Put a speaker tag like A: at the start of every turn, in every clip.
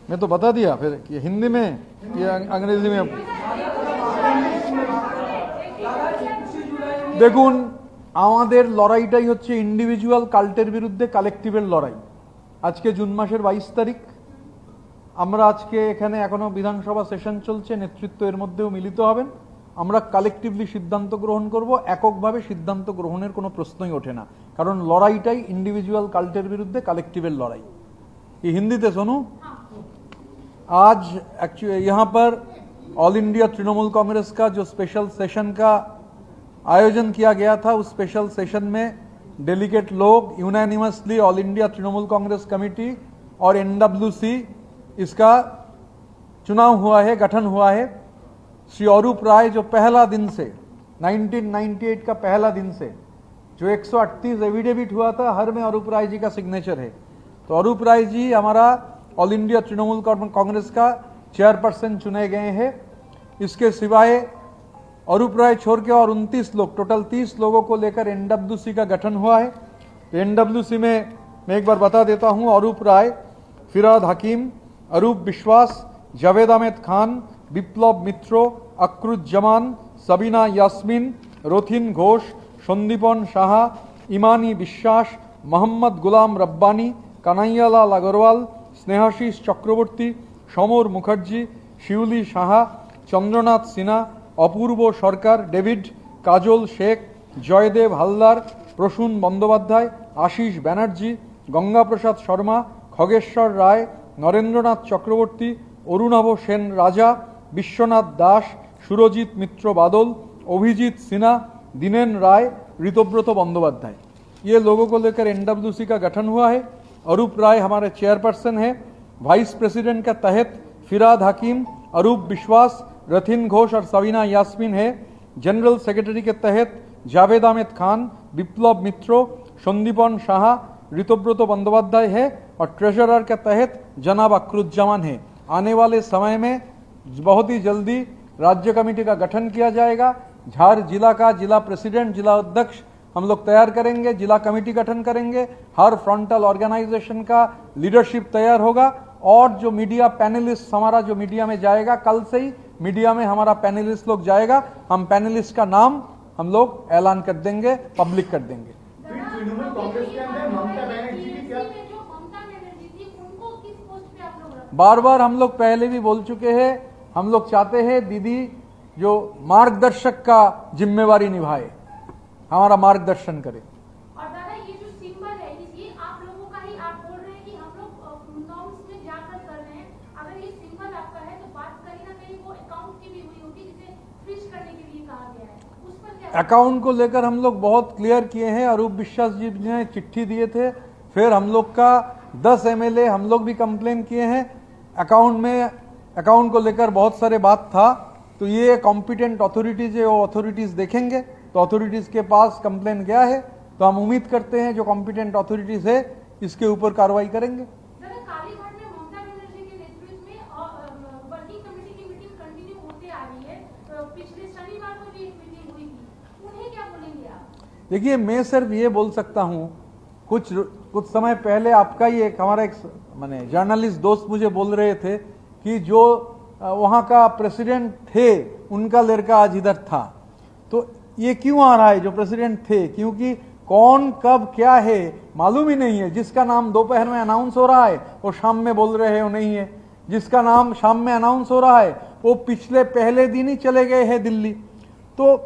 A: मैं तो बता दिया फिर कि हिंदी में या अंग्रेजी में। দেখুন আমাদের লড়াইটাই হচ্ছে ইন্ডিভিজুয়াল কাল্টের বিরুদ্ধে কালেকটিভের লড়াই। আজকে জুন মাসের 22 তারিখ, আমরা আজকে এখানে এখনো বিধানসভা সেশন চলছে, নেতৃত্ব এর মধ্যেও মিলিত হবেন। আমরা কালেকটিভলি সিদ্ধান্ত গ্রহণ করব, এককভাবে সিদ্ধান্ত গ্রহণের কোনো প্রশ্নই ওঠে না, কারণ লড়াইটাই ইন্ডিভিজুয়াল কাল্টের বিরুদ্ধে কালেक्टिवेर लड़ाई। ये हिंदी से सुनो। आज एक्चुअली यहाँ पर ऑल इंडिया तृणमूल कांग्रेस का जो स्पेशल सेशन का आयोजन किया गया था, उस स्पेशल सेशन में डेलीगेट लोग unanimously all India Trinamool Congress committee और एनडब्ल्यूसी इसका चुनाव हुआ है, गठन हुआ है। श्री अरूप राय जो पहला दिन से 1998 का पहला दिन से जो 138 एफिडेविट हुआ था, हर में अरूप राय जी का सिग्नेचर है। तो अरूप राय जी हमारा ऑल इंडिया तृणमूल कांग्रेस का चेयरपर्सन चुने गए हैं। इसके सिवाय अरूप राय छोड़ के और 29 लोग, टोटल 30 लोगों को लेकर एनडब्ल्यूसी का गठन हुआ है। तो एनडब्ल्यूसी में मैं एक बार बता देता हूं, अरूप राय, फिराद हकीम, अरूप विश्वास, जावेद अहमद खान, विप्लव मित्रो, अक्रुज्जमान, सबीना यास्मीन, रोथिन घोष, सन्दीपन साहा, इमानी विश्वास, मोहम्मद गुलाम रब्बानी, कन्हैयालाल अग्रवाल, स्नेहाशीष चक्रवर्ती, समर मुखर्जी, शिवली साहा, चंद्रनाथ सिन्हा, अपूर्व सरकार, डेविड, काजल शेख, जयदेव हालदार, प्रसून बंदोपाध्याय, आशीष बनर्जी, गंगा प्रसाद शर्मा, खगेश्वर राय, नरेंद्रनाथ चक्रवर्ती, अरुणव सेन राजा, विश्वनाथ दास, सुरजित मित्र बादल, अभिजीत सिन्हा, दिनेन राय, ऋतव्रत बंदोपाध्याय, ये लोगों को लेकर एनडब्ल्यूसी का गठन हुआ है। अरूप राय हमारे चेयरपर्सन है। वाइस प्रेसिडेंट के तहत फिराद हकीम, अरूप विश्वास, रथिन घोष और सबीना यास्मीन है। जनरल सेक्रेटरी के तहत जावेद अहमद खान, विप्लव मित्रो, सन्दीपन साहा, ऋतव्रत बंदोपाध्याय है और ट्रेजरर के तहत जनाब अक्रुज्जमान है। आने वाले समय में बहुत ही जल्दी राज्य कमेटी का गठन किया जाएगा। झार जिला का जिला प्रेसिडेंट, जिला अध्यक्ष हम लोग तैयार करेंगे, जिला कमेटी गठन करेंगे, हर फ्रंटल ऑर्गेनाइजेशन का लीडरशिप तैयार होगा और जो मीडिया पैनलिस्ट हमारा जो मीडिया में जाएगा, कल से ही मीडिया में हमारा पैनलिस्ट लोग जाएगा, हम पैनलिस्ट का नाम हम लोग ऐलान कर देंगे, पब्लिक कर देंगे। बार बार हम लोग पहले भी बोल चुके हैं, हम लोग चाहते हैं दीदी जो मार्गदर्शक का जिम्मेवारी निभाए, हमारा मार्गदर्शन करे।
B: और दादा ये जो सिंबल है ये आप लोगों का ही, आप बोल रहे हैं कि हम लोग नॉर्म्स में जाकर कर रहे हैं। अगर ये सिंबल आपका है तो बात कहीं ना कहीं वो अकाउंट की भी हुई होगी जिसे फ्रीज करने के लिए कहा गया है, उस पर क्या?
A: अकाउंट को लेकर हम लोग बहुत क्लियर किए हैं। अरूप विश्वास जी ने चिट्ठी दिए थे, फिर हम लोग का 10 एमएलए हम लोग भी कंप्लेन किए हैं। अकाउंट में अकाउंट को लेकर बहुत सारे बात था, तो ये कॉम्पिटेंट अथॉरिटीज है, वो अथॉरिटीज देखेंगे। तो अथॉरिटीज के पास कंप्लेन गया है, तो हम उम्मीद करते हैं जो कॉम्पिटेंट अथॉरिटीज है इसके ऊपर कार्रवाई करेंगे।
B: कालीघाट में ममता बनर्जी के नेतृत्व में वर्किंग कमेटी की मीटिंग कंटिन्यू होते आ रही है। पिछले शनिवार को भी एक मीटिंग हुई थी, उन्हें क्या बोलेंगे आप?
A: देखिए, मैं सिर्फ ये बोल सकता हूँ, कुछ समय पहले आपका ही एक हमारा एक माने जर्नलिस्ट दोस्त मुझे बोल रहे थे कि जो वहाँ का प्रेसिडेंट थे उनका लड़का आज इधर था। तो ये क्यों आ रहा है जो प्रेसिडेंट थे, क्योंकि कौन कब क्या है मालूम ही नहीं है। जिसका नाम दोपहर में अनाउंस हो रहा है वो शाम में बोल रहे हैं वो नहीं है, जिसका नाम शाम में अनाउंस हो रहा है वो पिछले पहले दिन ही चले गए हैं दिल्ली। तो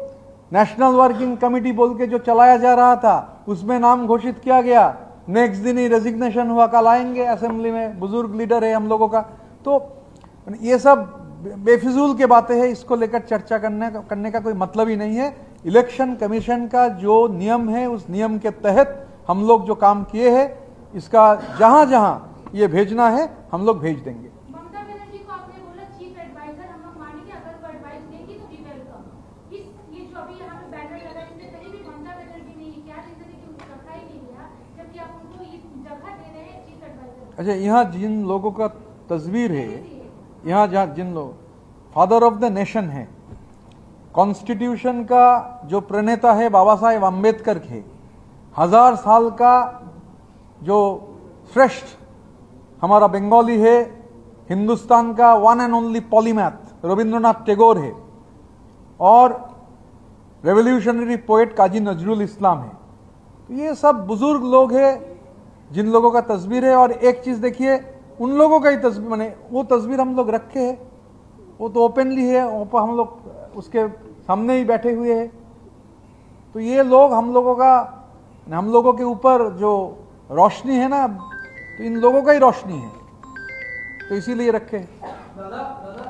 A: नेशनल वर्किंग कमेटी बोल के जो चलाया जा रहा था उसमें नाम घोषित किया गया, नेक्स्ट दिन ही रेजिग्नेशन हुआ, कल आएंगे असेंबली में, बुजुर्ग लीडर है हम लोगों का। तो ये सब बेफिजूल के बातें हैं, इसको लेकर चर्चा करने का कोई मतलब ही नहीं है। इलेक्शन कमीशन का जो नियम है उस नियम के तहत हम लोग जो काम किए हैं, इसका जहां जहां ये भेजना है हम लोग भेज देंगे।
B: ममता बनर्जी को आपने बोला चीफ एडवाइजर, हम लोग मानेंगे अगर वो एडवाइस देंगी तो वी वेलकम। ये जो अभी यहाँ पे बैनर लगा है इसमें कहीं भी ममता बनर्जी नहीं है, क्या रीजन है कि उनको रखा ही नहीं गया जबकि आप उनको ये जगह दे रहे हैं चीफ एडवाइजर?
A: अच्छा, यहाँ जिन लोगों का तस्वीर है, यहाँ जहाँ जिन लोग फादर ऑफ द नेशन है, कॉन्स्टिट्यूशन का जो प्रणेता है बाबा साहेब अम्बेडकर है, 1000 साल का जो श्रेष्ठ हमारा बंगाली है हिंदुस्तान का one and only polymath Rabindranath Tagore है और रेवोल्यूशनरी पोएट काजी नजरुल इस्लाम है। तो ये सब बुजुर्ग लोग हैं जिन लोगों का तस्वीर है। और एक चीज देखिए, उन लोगों का ही तस्वीर, माने वो तस्वीर हम लोग रखे हैं, वो तो ओपनली है, हम लोग उसके सामने ही बैठे हुए हैं। तो ये लोग हम लोगों के ऊपर जो रोशनी है ना, तो इन लोगों का ही रोशनी है, तो इसीलिए रखे।
C: दादा दादा